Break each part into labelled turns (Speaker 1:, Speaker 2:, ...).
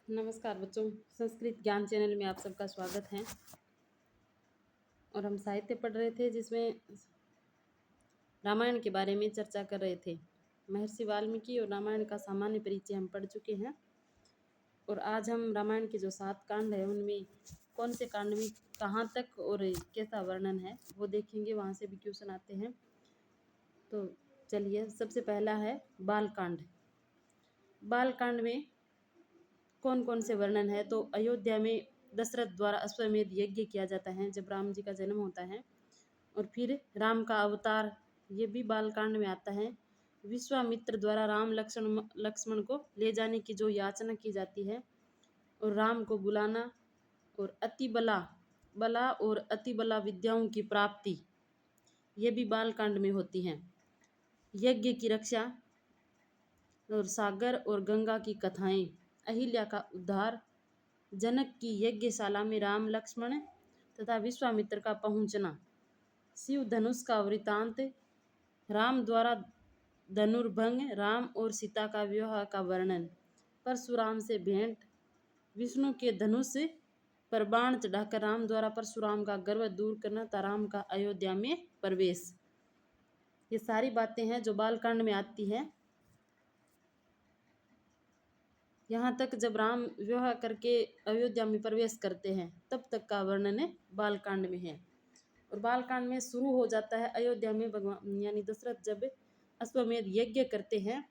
Speaker 1: नमस्कार बच्चों, संस्कृत ज्ञान चैनल में आप सबका स्वागत है। और हम साहित्य पढ़ रहे थे जिसमें रामायण के बारे में चर्चा कर रहे थे। महर्षि वाल्मीकि और रामायण का सामान्य परिचय हम पढ़ चुके हैं। और आज हम रामायण के जो 7 कांड हैं उनमें कौन से कांड में कहाँ तक और कैसा वर्णन है वो देखेंगे। वहाँ से भी क्वेश्चन आते हैं। तो चलिए, सबसे पहला है बालकांड। बालकांड में कौन कौन से वर्णन है? तो अयोध्या में दशरथ द्वारा अश्वमेध यज्ञ किया जाता है जब राम जी का जन्म होता है। और फिर राम का अवतार, ये भी बालकांड में आता है। विश्वामित्र द्वारा राम लक्ष्मण को ले जाने की जो याचना की जाती है और राम को बुलाना, और अति बला और अति बला विद्याओं की प्राप्ति, ये भी बालकांड में होती हैं। यज्ञ की रक्षा और सागर और गंगा की कथाएं, अहिल्या का उद्धार, जनक की यज्ञशाला में राम लक्ष्मण तथा विश्वामित्र का पहुंचना, शिव धनुष का वृतांत, राम द्वारा धनुर्भंग, राम और सीता का विवाह का वर्णन, परशुराम से भेंट, विष्णु के धनुष पर बाण चढ़ाकर राम द्वारा परशुराम का गर्व दूर करना तथा राम का अयोध्या में प्रवेश। ये सारी बातें हैं जो बालकांड में आती है। यहाँ तक जब राम विवाह करके अयोध्या में प्रवेश करते हैं तब तक का वर्णन बालकांड में है। और बालकांड में शुरू हो जाता है अयोध्या में भगवान यानी दशरथ जब अश्वमेध यज्ञ करते हैं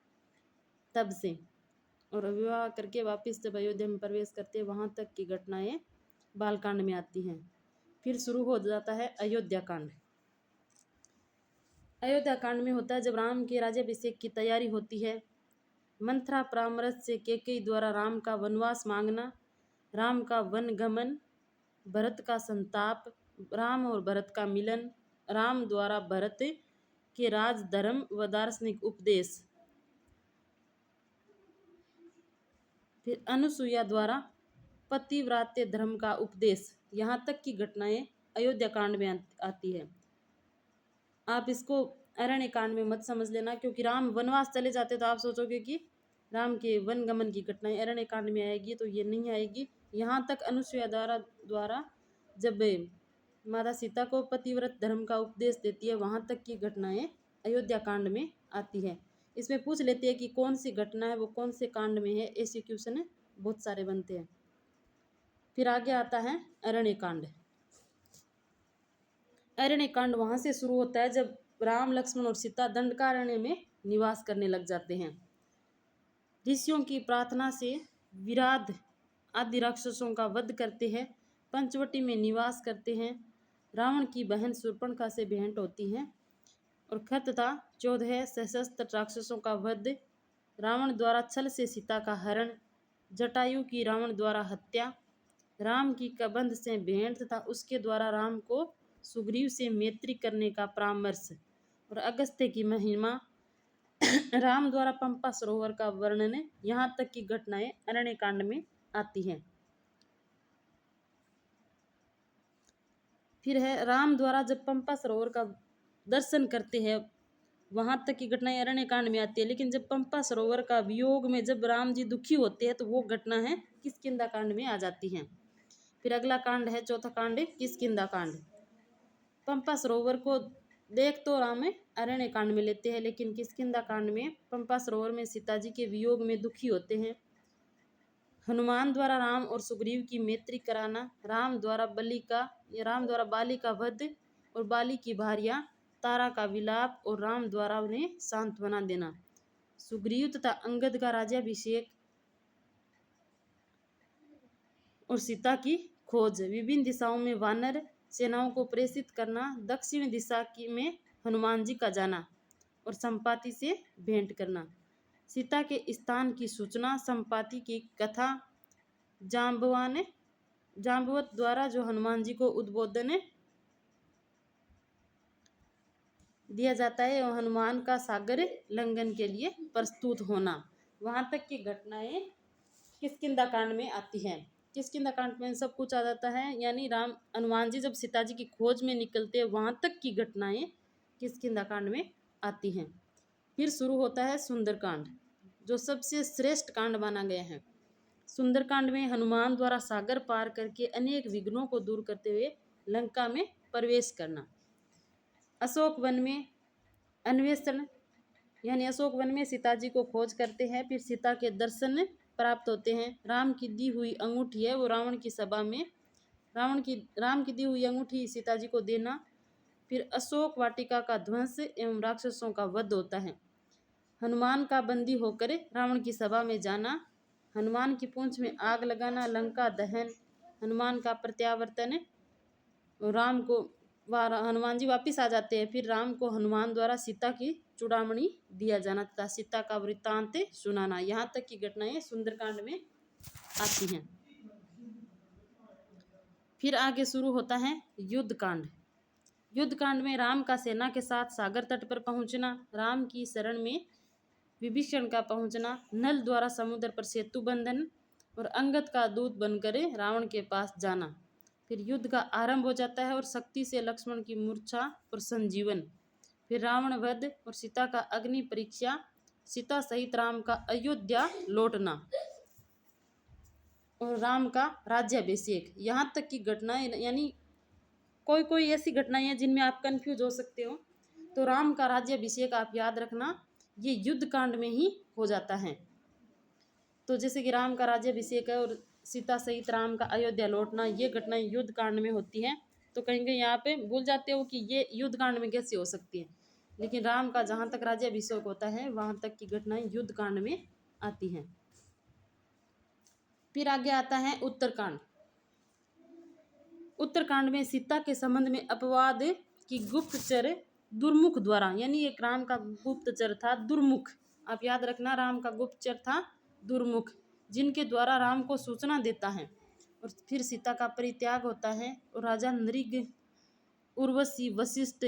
Speaker 1: तब से, और विवाह करके वापस जब अयोध्या में प्रवेश करते हैं वहाँ तक की घटनाएं बालकांड में आती हैं। फिर शुरू हो जाता है अयोध्या कांड। अयोध्या कांड में होता है जब राम के राज्याभिषेक की तैयारी होती है। मंथरा परामर्श से कैकेयी द्वारा राम का वनवास मांगना, राम का वनगमन, भरत का संताप, राम और भरत का मिलन, राम द्वारा भरत के राजधर्म व दार्शनिक उपदेश, फिर अनुसुईया द्वारा पतिव्रत्य धर्म का उपदेश, यहाँ तक की घटनाएं अयोध्या कांड में आती है। आप इसको अरण्य कांड में मत समझ लेना, क्योंकि राम वनवास चले जाते तो आप सोचोगे कि राम के वनगमन की घटनाएं अरण्य कांड में आएगी, तो ये नहीं आएगी। यहाँ तक अनुसुईया द्वारा जब माता सीता को पतिव्रत धर्म का उपदेश देती है वहाँ तक की घटनाएं अयोध्या कांड में आती है। इसमें पूछ लेते हैं कि कौन सी घटना है वो कौन से कांड में है, ऐसे क्वेश्चन बहुत सारे बनते हैं। फिर आगे आता है अरण्य कांड। अरण्य कांड वहाँ से शुरू होता है जब राम लक्ष्मण और सीता दंडकारण्य में निवास करने लग जाते हैं। ऋषियों की प्रार्थना से विराध आदि राक्षसों का वध करते हैं, पंचवटी में निवास करते हैं, रावण की बहन शूर्पणखा से भेंट होती है और खत तथा 14 सशस्त्र राक्षसों का वध, रावण द्वारा छल से सीता का हरण, जटायु की रावण द्वारा हत्या, राम की कबंध से भेंट तथा उसके द्वारा राम को सुग्रीव से मैत्री करने का परामर्श, और अगस्त्य की महिमा, राम द्वारा पंपा सरोवर का वर्णन, यहाँ तक की घटनाएं अरण्य कांड में आती हैं। फिर है राम द्वारा जब पंपा सरोवर का दर्शन करते हैं वहाँ तक की घटनाएं अरण्य कांड में आती है। लेकिन जब पंपा सरोवर का वियोग में जब राम जी दुखी होते हैं तो वो घटना है किष्किंधा कांड में आ जाती हैं। फिर अगला कांड है चौथा कांड किष्किंधा कांड। पंपा सरोवर को देख तो राम अरण्य कांड में लेते हैं, लेकिन किष्किंधा कांड में पंपा सरोवर में सीता जी के वियोग में दुखी होते हैं। हनुमान द्वारा राम और सुग्रीव की मैत्री कराना, राम द्वारा बाली का वध और बाली की भार्या तारा का विलाप और राम द्वारा उन्हें सांत्वना देना, सुग्रीव तथा अंगद का राज्याभिषेक और सीता की खोज, विभिन्न दिशाओं में वानर सेनाओं को प्रेषित करना, दक्षिण दिशा में हनुमान जी का जाना और संपाति से भेंट करना, सीता के स्थान की सूचना, संपाति की कथा, जाम्बवत द्वारा जो हनुमान जी को उद्बोधन दिया जाता है और हनुमान का सागर लंघन के लिए प्रस्तुत होना, वहाँ तक की घटनाएं किष्किंधा कांड में आती हैं। किष्किंधा कांड में सब कुछ आ जाता है, यानी हनुमान जी जब सीता जी की खोज में निकलते हैं वहाँ तक की घटनाएं किष्किंधा कांड में आती हैं। फिर शुरू होता है सुंदरकांड, जो सबसे श्रेष्ठ कांड माना गया है। सुंदरकांड में हनुमान द्वारा सागर पार करके अनेक विघ्नों को दूर करते हुए लंका में प्रवेश करना। अशोक वन में अन्वेषण, यानी अशोक वन में सीता जी को खोज करते हैं, फिर सीता के दर्शन प्राप्त होते हैं। राम की दी हुई अंगूठी है वो रावण की सभा में राम की दी हुई अंगूठी सीता जी को देना। फिर अशोक वाटिका का ध्वंस एवं राक्षसों का वध होता है। हनुमान का बंदी होकर रावण की सभा में जाना, हनुमान की पूंछ में आग लगाना, लंका दहन, हनुमान का प्रत्यावर्तन, राम को हनुमान जी वापिस आ जाते हैं। फिर राम को हनुमान द्वारा सीता की चूड़ामणि दिया जाना तथा सीता का वृत्तांत सुनाना। यहाँ तक की घटनाएं सुंदरकांड में आती हैं। फिर आगे शुरू होता है युद्ध कांड। युद्ध कांड में राम का सेना के साथ सागर तट पर पहुंचना, राम की शरण में विभीषण का पहुंचना, नल द्वारा समुद्र पर सेतु बंधन और अंगद का दूत बनकर रावण के पास जाना। फिर युद्ध का आरंभ हो जाता है और शक्ति से लक्ष्मण की मूर्छा और संजीवन। फिर रावण वध और सीता का अग्नि परीक्षा, सीता सहित राम का अयोध्या लौटना और राम का राज्याभिषेक। यहाँ तक की घटनाएं, यानी कोई कोई ऐसी घटनाएं हैं जिनमें आप कंफ्यूज हो सकते हो। तो राम का राज्याभिषेक आप याद रखना, ये युद्ध कांड में ही हो जाता है। तो जैसे कि राम का राज्याभिषेक है और सीता सहित राम का अयोध्या लौटना, ये घटनाएं युद्ध कांड में होती हैं। तो कहीं कहीं यहाँ पे भूल जाते हो कि ये युद्ध कांड में कैसे हो सकती है, लेकिन राम का जहाँ तक राज्याभिषेक होता है वहाँ तक की घटनाएं युद्ध कांड में आती हैं। फिर आगे आता है उत्तरकांड। उत्तरकांड में सीता के संबंध में अपवाद की गुप्तचर दुर्मुख द्वारा, यानी एक राम का गुप्तचर था दुर्मुख, आप याद रखना, राम का गुप्तचर था दुर्मुख, जिनके द्वारा राम को सूचना देता है। और फिर सीता का परित्याग होता है और राजा नृग, उर्वशी, वशिष्ठ,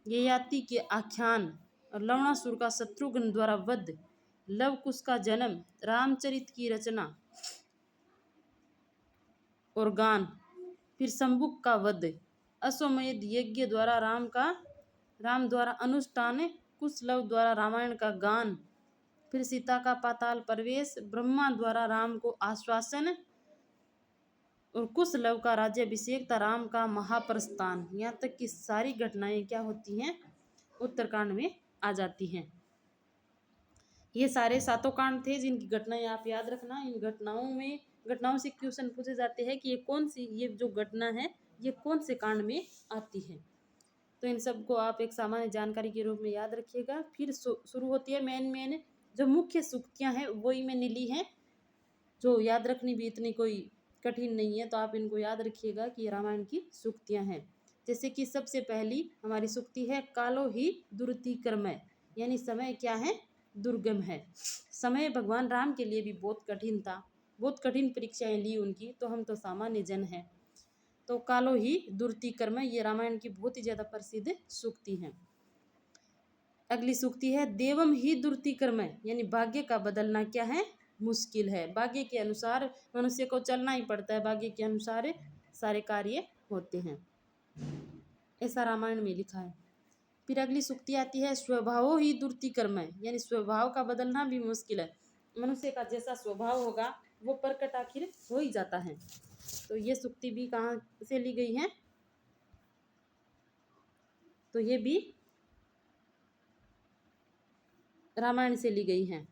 Speaker 1: ययाति के आख्यान और लवणासुर का शत्रुघ्न द्वारा वध, लवकुश का जन्म, रामचरित की रचना और गान, फिर शंभुक का वध, अश्वमेध यज्ञ द्वारा राम द्वारा अनुष्ठान, कुशलव द्वारा रामायण का गान, फिर सीता का पाताल प्रवेश, ब्रह्मा द्वारा राम को आश्वासन और कुशलव का राज्याभिषेक था राम का महाप्रस्थान। यहाँ तक की सारी घटनाएं क्या होती हैं, उत्तरकांड में आ जाती हैं। ये सारे सातों कांड थे जिनकी घटनाएं आप याद रखना। इन घटनाओं से क्वेश्चन पूछे जाते हैं कि ये जो घटना है ये कौन से कांड में आती है। तो इन सबको आप एक सामान्य जानकारी के रूप में याद रखिएगा। फिर शुरू होती है मेन जो मुख्य सूक्तियाँ हैं वही मैंने ली हैं, जो याद रखनी भी इतनी कोई कठिन नहीं है, तो आप इनको याद रखिएगा कि रामायण की सूक्तियाँ हैं। जैसे कि सबसे पहली हमारी सूक्ति है कालो ही दुर्तिक्रमय, यानी समय क्या है, दुर्गम है। समय भगवान राम के लिए भी बहुत कठिन था, बहुत कठिन परीक्षाएं ली उनकी, तो हम तो सामान्य जन हैं। तो कालो ही दुर्तिक्रमय, ये रामायण की बहुत ही ज़्यादा प्रसिद्ध सूक्ति है। अगली सूक्ति है देवम ही दुर्तिक्रमय, यानी भाग्य का बदलना क्या है, मुश्किल है। भाग्य के अनुसार मनुष्य को चलना ही पड़ता है, भाग्य के अनुसार सारे कार्य होते हैं, ऐसा रामायण में लिखा है। फिर अगली सूक्ति आती है स्वभाव ही दुर्तिक्रमय, यानी स्वभाव का बदलना भी मुश्किल है। मनुष्य का जैसा स्वभाव होगा वो प्रकट आखिर हो ही जाता है। तो ये सूक्ति भी कहाँ से ली गई है, तो ये भी रामायण से ली गई है।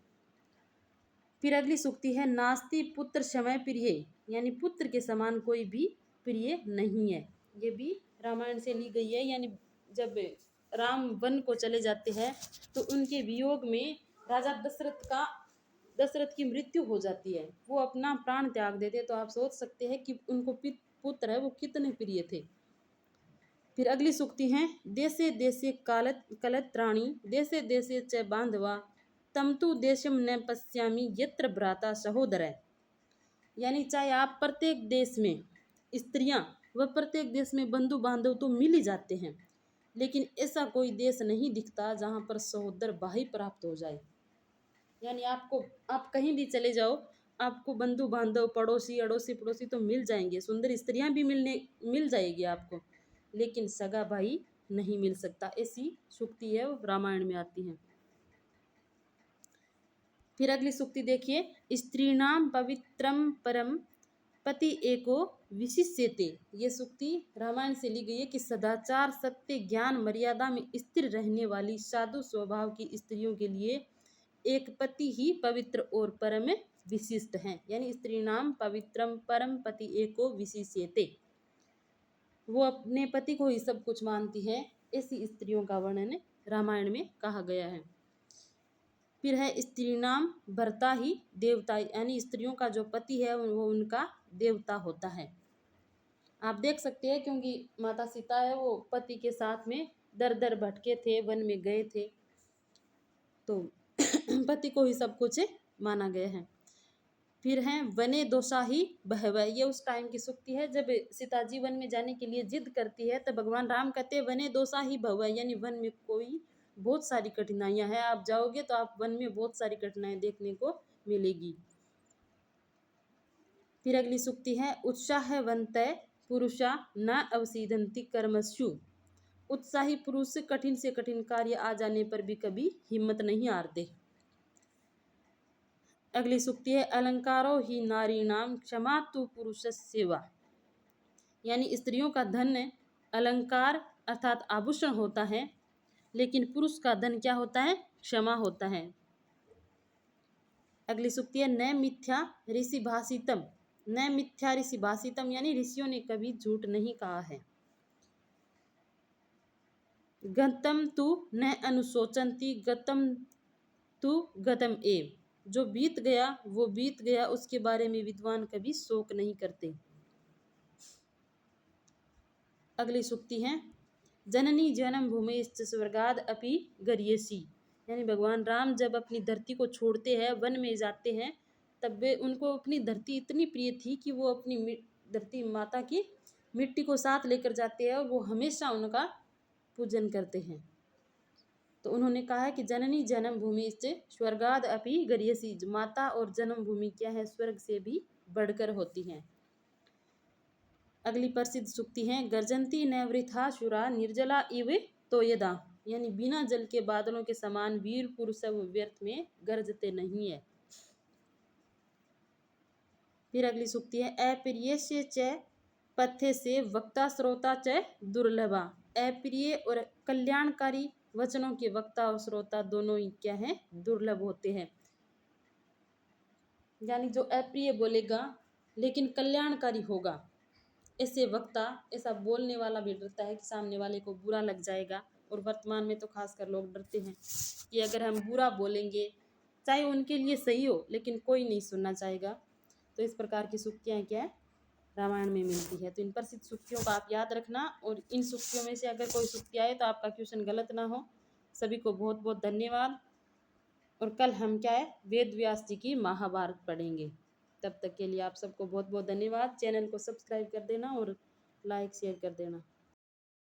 Speaker 1: फिर अगली सूक्ति है नास्ति पुत्र समय प्रिय, यानी पुत्र के समान कोई भी प्रिय नहीं है। ये भी रामायण से ली गई है। यानी जब राम वन को चले जाते हैं तो उनके वियोग में राजा दशरथ की मृत्यु हो जाती है, वो अपना प्राण त्याग देते। तो आप सोच सकते हैं कि उनको पुत्र है वो कितने प्रिय थे। फिर अगली सूक्ति है देशे देशे कलत्राणी, देशे देशे च बांधवा, तम तु देशम न पश्यामि यत्र भ्राता सहोदर, यानी चाहे आप प्रत्येक देश में स्त्रियां व प्रत्येक देश में बंधु बांधव तो मिल ही जाते हैं, लेकिन ऐसा कोई देश नहीं दिखता जहाँ पर सहोदर भाई प्राप्त हो जाए। यानी आप कहीं भी चले जाओ, आपको बंधु बांधव पड़ोसी अड़ोसी पड़ोसी तो मिल जाएंगे, सुंदर स्त्रियां भी मिल जाएगी आपको, लेकिन सगा भाई नहीं मिल सकता। ऐसी सूक्ति है वो रामायण में आती है। फिर अगली सूक्ति देखिए, स्त्रीणाम पवित्रम परम पति एको विशिष्यते। ये सूक्ति रामायण से ली गई है कि सदाचार, सत्य, ज्ञान, मर्यादा में स्थिर रहने वाली साधु स्वभाव की स्त्रियों के लिए एक पति ही पवित्र और परम विशिष्ट हैं। यानी स्त्रीणाम पवित्रम परम पति एको विशिष्यते, वो अपने पति को ही सब कुछ मानती है। ऐसी स्त्रियों का वर्णन रामायण में कहा गया है। फिर है स्त्रीणाम भर्ता ही देवता, यानी स्त्रियों का जो पति है वो उनका देवता होता है। आप देख सकते हैं क्योंकि माता सीता है वो पति के साथ में दर दर भटके थे, वन में गए थे, तो पति को ही सब कुछ माना गया है। फिर है वने दोषाही बहवै, ये उस टाइम की सूक्ति है जब सीता जी वन में जाने के लिए जिद करती है, तो भगवान राम कहते हैं वने दोषाही बहवै, यानी वन में कोई बहुत सारी कठिनाइयां हैं, आप जाओगे तो आप वन में बहुत सारी कठिनाइयां देखने को मिलेगी। फिर अगली सूक्ति है उत्साहवंतय पुरुषा न अवसीदंती कर्मसु, उत्साही पुरुष कठिन से कठिन कार्य आ जाने पर भी कभी हिम्मत नहीं हारते। अगली सूक्ति है अलंकारो ही नारीणाम क्षमा तु पुरुष सेवा, यानी स्त्रियों का धन अलंकार अर्थात आभूषण होता है, लेकिन पुरुष का धन क्या होता है? क्षमा होता है। अगली सूक्ति है न मिथ्या ऋषि भाषितम, न मिथ्या ऋषि भाषितम, यानी ऋषियों ने कभी झूठ नहीं कहा है। गतम तु न अनुशोचंती गतम तु गतम एव, जो बीत गया वो बीत गया, उसके बारे में विद्वान कभी शोक नहीं करते। अगली सूक्ति है जननी जन्म भूमि स्वर्गाद अपि गर्यसी, यानी भगवान राम जब अपनी धरती को छोड़ते हैं, वन में जाते हैं, तब वे उनको अपनी धरती इतनी प्रिय थी कि वो अपनी धरती माता की मिट्टी को साथ लेकर जाते हैं और वो हमेशा उनका पूजन करते हैं। तो उन्होंने कहा है कि जननी जन्म भूमि स्वर्गाद अपि गर्यसी, माता और जन्म भूमि क्या है? स्वर्ग से भी बढ़कर होती हैं। अगली प्रसिद्ध सूक्ति है गर्जंती न वृथा शुरा निर्जला इव तोयदा, यानी बिना जल के बादलों के समान वीर पुरुष व्यर्थ में गरजते नहीं है। फिर अगली सूक्ति है अप्रियस्य च पथ्य से वक्ता श्रोता च दुर्लभा, अप्रिय और कल्याणकारी वचनों के वक्ता और श्रोता दोनों ही क्या है? दुर्लभ होते हैं। यानी जो अप्रिय बोलेगा लेकिन कल्याणकारी होगा, ऐसे वक्ता, ऐसा बोलने वाला भी डरता है कि सामने वाले को बुरा लग जाएगा। और वर्तमान में तो खासकर लोग डरते हैं कि अगर हम बुरा बोलेंगे, चाहे उनके लिए सही हो, लेकिन कोई नहीं सुनना चाहेगा। तो इस प्रकार की सूक्तियाँ क्या है? रामायण में मिलती है। तो इन प्रसिद्ध सूक्तियों का आप याद रखना, और इन सूक्तियों में से अगर कोई सूक्ति आए तो आपका क्वेश्चन गलत ना हो। सभी को बहुत बहुत धन्यवाद। और कल हम क्या है? वेद व्यास जी की महाभारत पढ़ेंगे। तब तक के लिए आप सबको बहुत बहुत धन्यवाद। चैनल को सब्सक्राइब कर देना और लाइक शेयर कर देना।